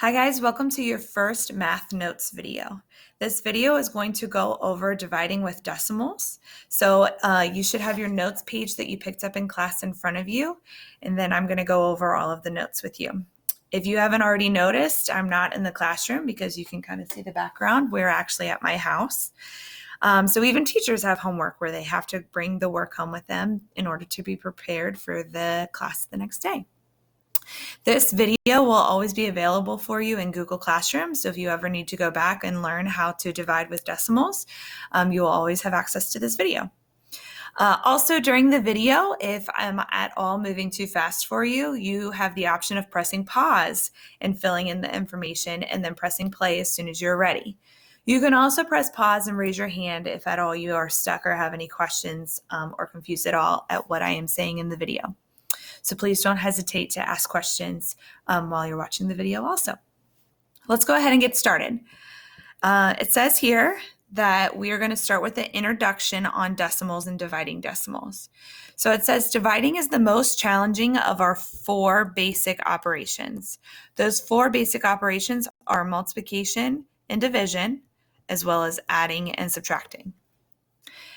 Hi guys, welcome to your first math notes video. This video is going to go over dividing with decimals. So you should have your notes page that you picked up in class in front of you, and then I'm going to go over all of the notes with you. If you haven't already noticed, I'm not in the classroom because you can kind of see the background. We're actually at my house. So even teachers have homework where they have to bring the work home with them in order to be prepared for the class the next day. This video will always be available for you in Google Classroom, so if you ever need to go back and learn how to divide with decimals, you will always have access to this video. Also, during the video, if I'm at all moving too fast for you, you have the option of pressing pause and filling in the information and then pressing play as soon as you're ready. You can also press pause and raise your hand if at all you are stuck or have any questions or confused at all at what I am saying in the video. So please don't hesitate to ask questions while you're watching the video also. Let's go ahead and get started. It says here that we are going to start with the introduction on decimals and dividing decimals. So it says dividing is the most challenging of our four basic operations. Those four basic operations are multiplication and division, as well as adding and subtracting.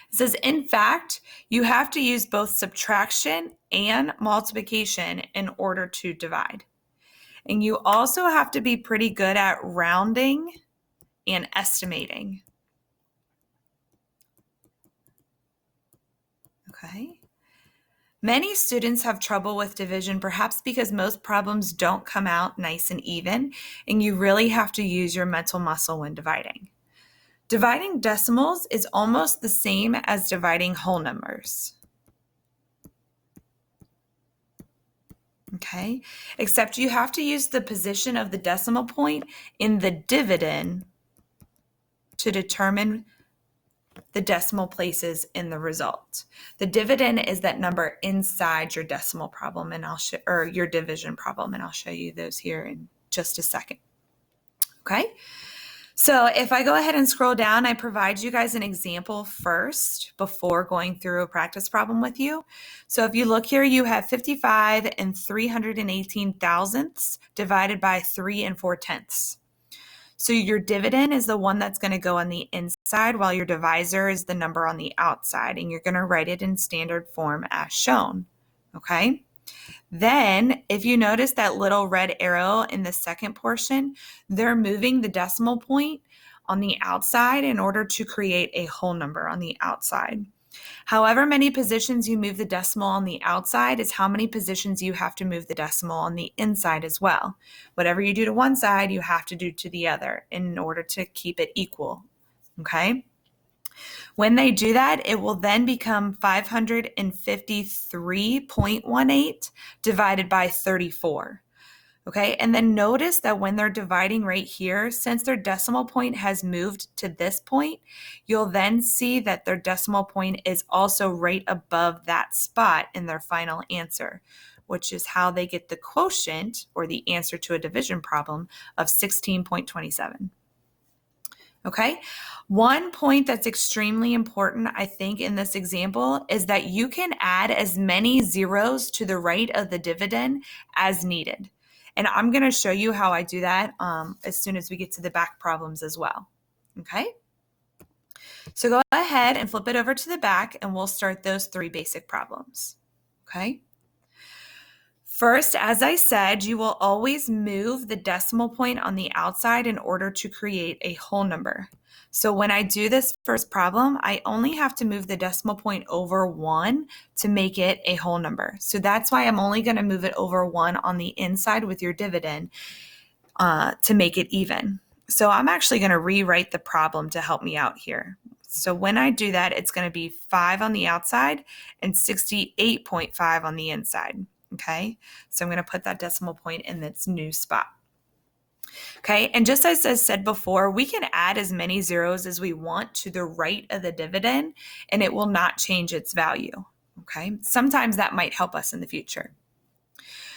It says, in fact, you have to use both subtraction and multiplication in order to divide. And you also have to be pretty good at rounding and estimating. Okay. Many students have trouble with division, perhaps because most problems don't come out nice and even, and you really have to use your mental muscle when dividing. Dividing decimals is almost the same as dividing whole numbers. Okay, except you have to use the position of the decimal point in the dividend to determine the decimal places in the result. The dividend is that number inside your decimal problem, and or your division problem, and I'll show you those here in just a second. Okay. So if I go ahead and scroll down, I provide you guys an example first before going through a practice problem with you. So if you look here, you have 55 and 318 thousandths divided by 3 and 4/10. So your dividend is the one that's going to go on the inside, while your divisor is the number on the outside, and you're going to write it in standard form as shown. Okay. Then, if you notice that little red arrow in the second portion, they're moving the decimal point on the outside in order to create a whole number on the outside. However many positions you move the decimal on the outside is how many positions you have to move the decimal on the inside as well. Whatever you do to one side, you have to do to the other in order to keep it equal. Okay? When they do that, it will then become 553.18 divided by 34. Okay, and then notice that when they're dividing right here, since their decimal point has moved to this point, you'll then see that their decimal point is also right above that spot in their final answer, which is how they get the quotient, or the answer to a division problem, of 16.27. Okay, one point that's extremely important, I think, in this example is that you can add as many zeros to the right of the dividend as needed. And I'm going to show you how I do that as soon as we get to the back problems as well. Okay, so go ahead and flip it over to the back and we'll start those three basic problems. Okay. First, as I said, you will always move the decimal point on the outside in order to create a whole number. So when I do this first problem, I only have to move the decimal point over 1 to make it a whole number. So that's why I'm only going to move it over 1 on the inside with your dividend to make it even. So I'm actually going to rewrite the problem to help me out here. So when I do that, it's going to be 5 on the outside and 68.5 on the inside. Okay, so I'm going to put that decimal point in its new spot. Okay, and just as I said before, we can add as many zeros as we want to the right of the dividend, and it will not change its value. Okay, sometimes that might help us in the future.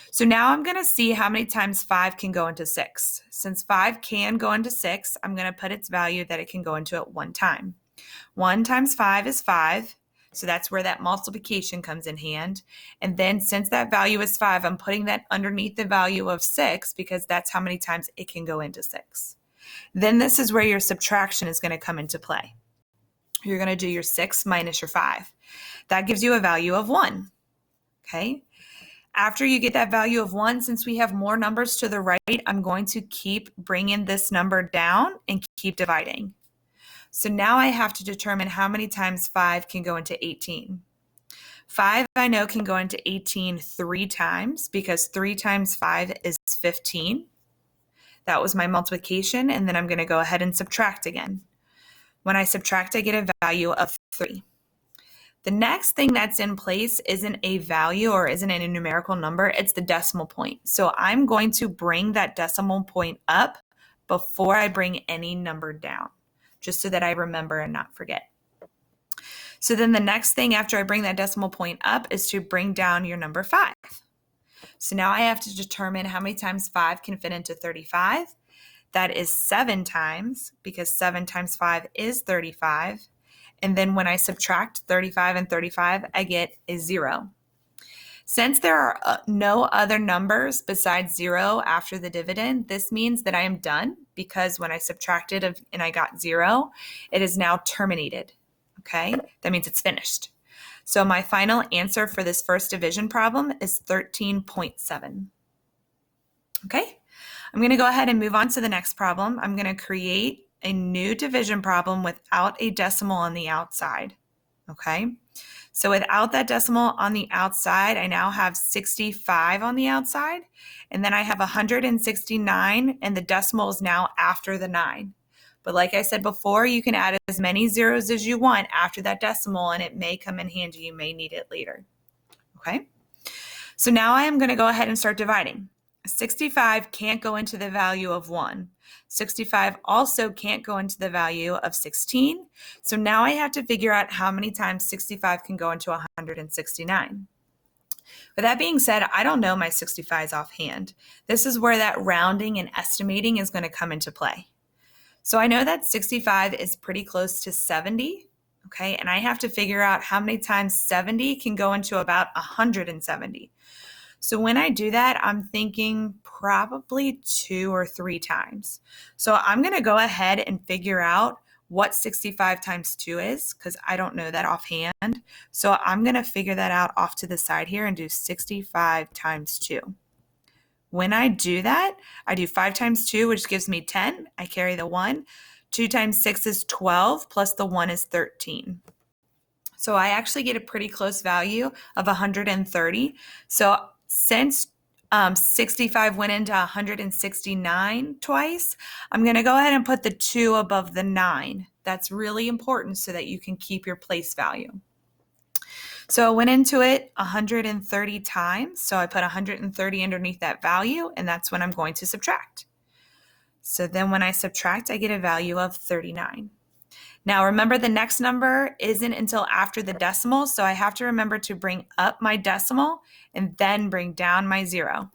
So now I'm going to see how many times 5 can go into 6. Since 5 can go into 6, I'm going to put its value that it can go into at one time. 1 times 5 is 5. So that's where that multiplication comes in hand. And then since that value is 5, I'm putting that underneath the value of 6 because that's how many times it can go into 6. Then this is where your subtraction is going to come into play. You're going to do your 6 minus your 5. That gives you a value of 1. Okay? After you get that value of 1, since we have more numbers to the right, I'm going to keep bringing this number down and keep dividing. So now I have to determine how many times 5 can go into 18. 5 I know can go into 18 3 times because 3 times 5 is 15. That was my multiplication, and then I'm going to go ahead and subtract again. When I subtract, I get a value of 3. The next thing that's in place isn't a value or isn't a numerical number, it's the decimal point. So I'm going to bring that decimal point up before I bring any number down, just so that I remember and not forget. So then the next thing after I bring that decimal point up is to bring down your number 5. So now I have to determine how many times 5 can fit into 35. That is 7 times, because 7 times 5 is 35. And then when I subtract 35 and 35, I get a 0. Since there are no other numbers besides 0 after the dividend, this means that I am done, because when I subtracted and I got 0, it is now terminated. Okay, that means it's finished. So my final answer for this first division problem is 13.7. Okay, I'm going to go ahead and move on to the next problem. I'm going to create a new division problem without a decimal on the outside. Okay, so without that decimal on the outside, I now have 65 on the outside, and then I have 169, and the decimal is now after the 9. But like I said before, you can add as many zeros as you want after that decimal, and it may come in handy. You may need it later. Okay, so now I am going to go ahead and start dividing. 65 can't go into the value of 1. 65 also can't go into the value of 16. So now I have to figure out how many times 65 can go into 169. With that being said, I don't know my 65s offhand. This is where that rounding and estimating is going to come into play. So I know that 65 is pretty close to 70, okay? And I have to figure out how many times 70 can go into about 170. So when I do that, I'm thinking probably 2 or 3 times. So I'm going to go ahead and figure out what 65 times 2 is, because I don't know that offhand. So I'm going to figure that out off to the side here and do 65 times 2. When I do that, I do 5 times 2, which gives me 10. I carry the 1. 2 times 6 is 12, plus the 1 is 13. So I actually get a pretty close value of 130. So since 65 went into 169 twice, I'm going to go ahead and put the 2 above the 9. That's really important so that you can keep your place value. So I went into it 130 times. So I put 130 underneath that value, and that's when I'm going to subtract. So then when I subtract, I get a value of 39. Now remember, the next number isn't until after the decimal, so I have to remember to bring up my decimal and then bring down my 0.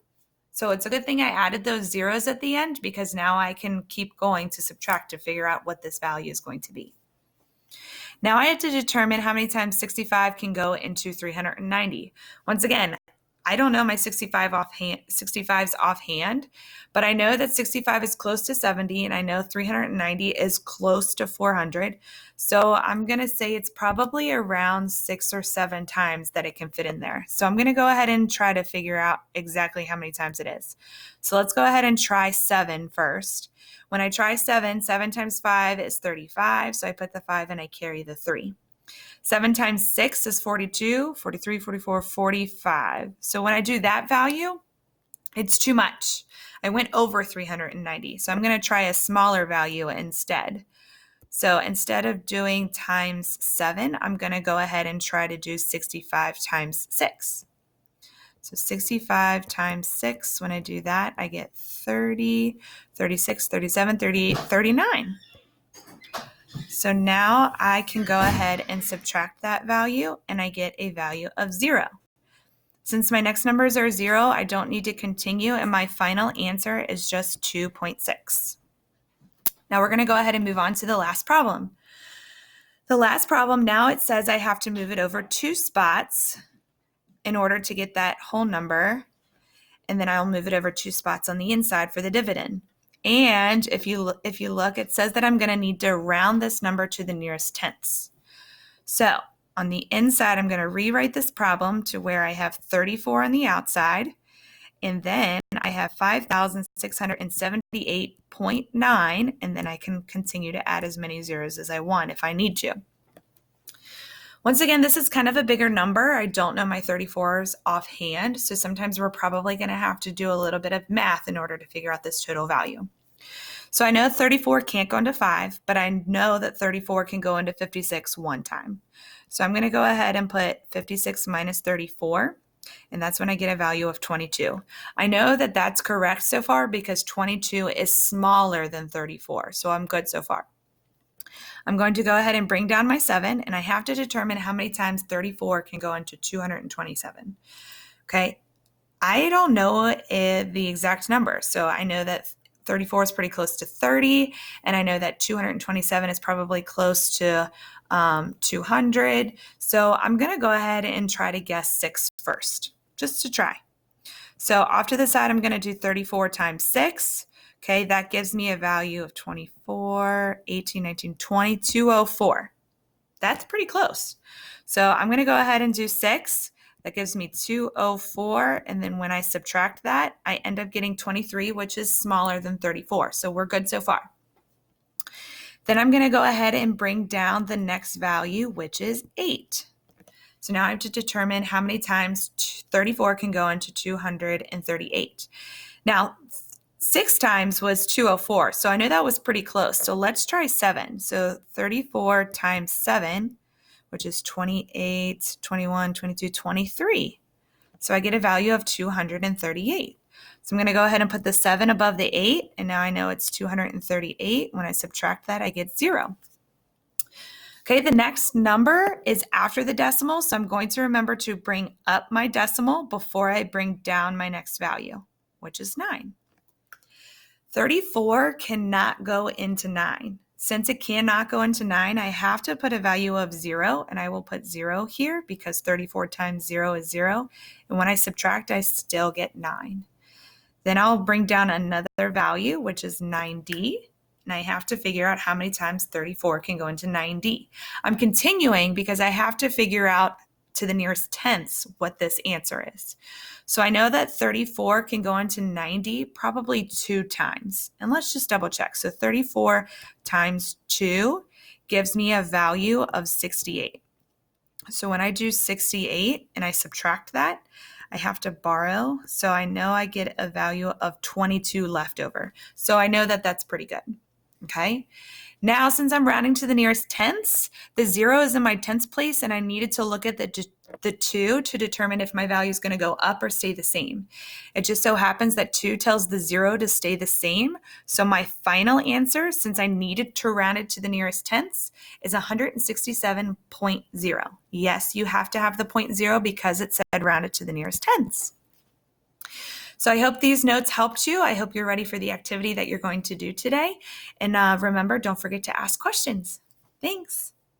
So it's a good thing I added those zeros at the end, because now I can keep going to subtract to figure out what this value is going to be. Now I have to determine how many times 65 can go into 390. Once again, I don't know my 65s offhand, but I know that 65 is close to 70, and I know 390 is close to 400. So I'm going to say it's probably around 6 or 7 times that it can fit in there. So I'm going to go ahead and try to figure out exactly how many times it is. So let's go ahead and try 7 first. When I try 7, 7 times 5 is 35. So I put the 5 and I carry the 3. 7 times 6 is 42, 43, 44, 45. So when I do that value, it's too much. I went over 390. So I'm going to try a smaller value instead. So instead of doing times 7, I'm going to go ahead and try to do 65 times 6. So 65 times 6, when I do that, I get 30, 36, 37, 38, 39. So now I can go ahead and subtract that value, and I get a value of 0. Since my next numbers are 0, I don't need to continue, and my final answer is just 2.6. Now we're going to go ahead and move on to the last problem. The last problem, now it says I have to move it over 2 spots in order to get that whole number, and then I'll move it over 2 spots on the inside for the dividend. And if you look, it says that I'm going to need to round this number to the nearest tenths. So on the inside, I'm going to rewrite this problem to where I have 34 on the outside, and then I have 5,678.9, and then I can continue to add as many zeros as I want if I need to. Once again, this is kind of a bigger number. I don't know my 34s offhand, so sometimes we're probably going to have to do a little bit of math in order to figure out this total value. So I know 34 can't go into 5, but I know that 34 can go into 56 one time. So I'm going to go ahead and put 56 minus 34, and that's when I get a value of 22. I know that that's correct so far because 22 is smaller than 34, so I'm good so far. I'm going to go ahead and bring down my 7, and I have to determine how many times 34 can go into 227. Okay, I don't know the exact number, so I know that 34 is pretty close to 30, and I know that 227 is probably close to 200. So I'm going to go ahead and try to guess 6 first, just to try. So off to the side, I'm going to do 34 times 6. Okay, that gives me a value of 24, 18, 19, 20, 204. That's pretty close. So I'm going to go ahead and do 6. That gives me 204, and then when I subtract that, I end up getting 23, which is smaller than 34. So we're good so far. Then I'm going to go ahead and bring down the next value, which is 8. So now I have to determine how many times 34 can go into 238. Now, 6 times was 204, so I know that was pretty close. So let's try 7. So 34 times 7, which is 28, 21, 22, 23. So I get a value of 238. So I'm going to go ahead and put the 7 above the 8, and now I know it's 238. When I subtract that, I get 0. Okay, the next number is after the decimal, so I'm going to remember to bring up my decimal before I bring down my next value, which is 9. 34 cannot go into 9. Since it cannot go into 9, I have to put a value of 0, and I will put 0 here because 34 times 0 is 0. And when I subtract, I still get 9. Then I'll bring down another value, which is 9D, and I have to figure out how many times 34 can go into 9D. I'm continuing because I have to figure out to the nearest tenths what this answer is. So I know that 34 can go into 90 probably 2 times. And let's just double check. So 34 times 2 gives me a value of 68. So when I do 68 and I subtract that, I have to borrow. So I know I get a value of 22 left over. So I know that that's pretty good. Okay. Now, since I'm rounding to the nearest tenths, the 0 is in my tenths place, and I needed to look at the 2 to determine if my value is going to go up or stay the same. It just so happens that 2 tells the 0 to stay the same. So my final answer, since I needed to round it to the nearest tenths, is 167.0. Yes, you have to have the 0.0 because it said rounded to the nearest tenths. So I hope these notes helped you. I hope you're ready for the activity that you're going to do today. And remember, don't forget to ask questions. Thanks.